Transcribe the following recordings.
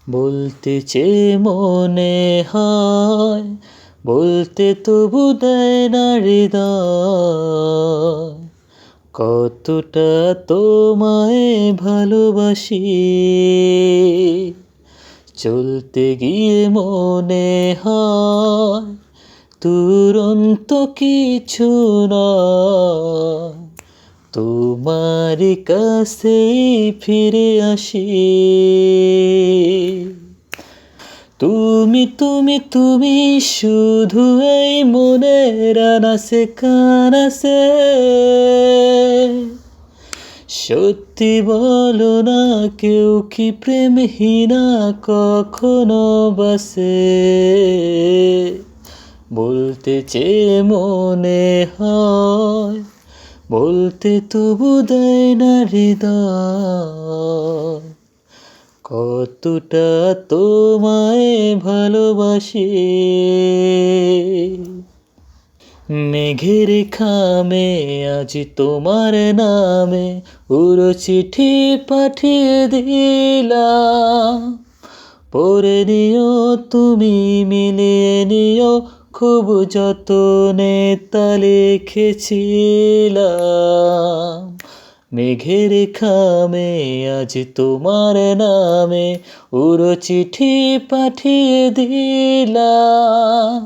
বলতে চেয়ে মনে হয়, বলতে তবু দেয় না হৃদয়, কতটা তোমায় ভালোবাসি। চলতে গিয়ে মনে হয় দুরন্ত কিছু নয়, তোমারই কাছেই ফিরে আসি। তুমি তুমি তুমি শুধু এই মনের আনাসে কানাসে, সত্যি বলো না কেউ কি প্রেমহীনা কখনো বাসে। বলতে চেয়ে মনে হয়, বলতে তবু দেয় না হৃদয়, কতটা তোমায় ভালোবাসি। মেঘের খামে আজ তোমার নামে উড়ো চিঠি পাঠিয়ে দিলাম, পড়ে নিও তুমি মিলিয়ে নিও, খুব যতনে তা লিখেছিলাম। মেঘের খামে আজ তোমার নামে উড়ো চিঠি পাঠিয়ে দিলাম,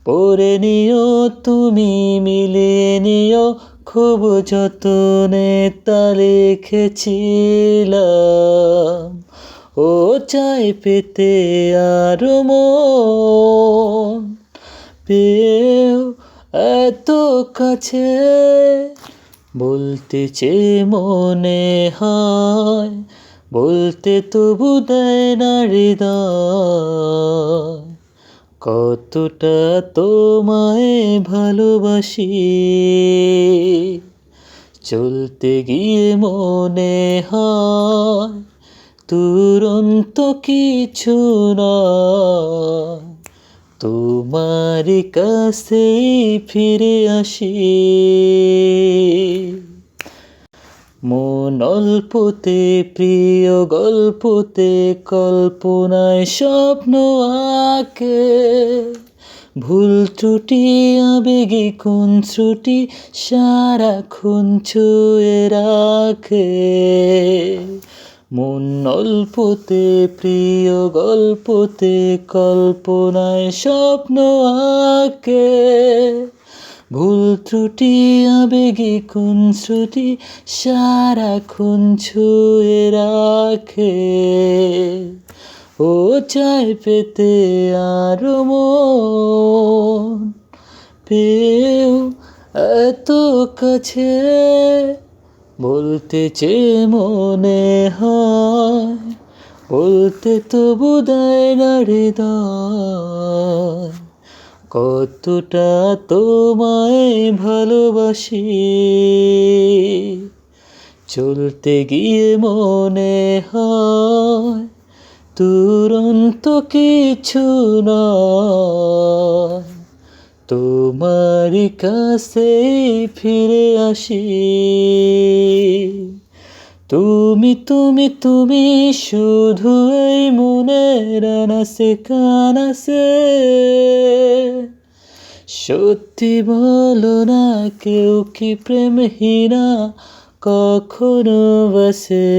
পড়ে নিও তুমি মিলিয়ে নিও, খুব যতনে তা লিখেছিলাম। ও চাই পেতে আরো মন, পেয়েও এত কাছে। বলতে চেয়ে মনে হয়, বলতে তবু দেয় না হৃদয়, কতটা তোমায় ভালোবাসি। চলতে গিয়ে মনে হয় দুরন্ত কিছু নয়, তোমারই কাছেই ফিরে আসি। মন অল্পতে প্রিয় গল্পতে কল্পনায় স্বপ্ন আঁকে, ভুল ত্রুটি আবেগে কোন শ্রুটি সারাক্ষণ ছুঁয়ে রাখে। মন অল্পতে প্রিয় গল্পতে কল্পনায় স্বপ্ন আঁকে, ভুল ত্রুটি আবেগে কোন শ্রুতি সারাক্ষণ ছুঁয়ে রাখে। ও চাই পেতে আরো মন, পেয়েও এত কাছে। বলতে চেয়ে মনে হয়, বলতে তবু দেয় না হৃদয়, কতটা তোমায় ভালোবাসি। চলতে গিয়ে মনে হয় দুরন্ত কিছু নয়, তোমারই কাছেই ফিরে আসি। তুমি তুমি তুমি শুধু এই মনের আনাসে কানাসে, সত্যি বলো না কেউ কি প্রেমহীনা কখনো বাসে।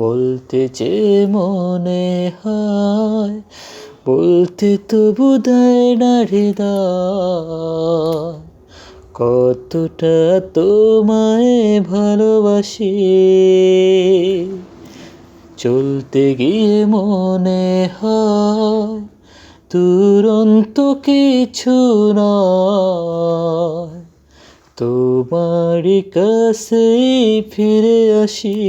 বলতে চেয়ে মনে হয়, বলতে তবু দেয় না হৃদয়, কতটা তোমায় ভালোবাসি। চলতে গিয়ে মনে হয় দুরন্ত কিছু নয়, তোমারই কাছেই ফিরে আসি।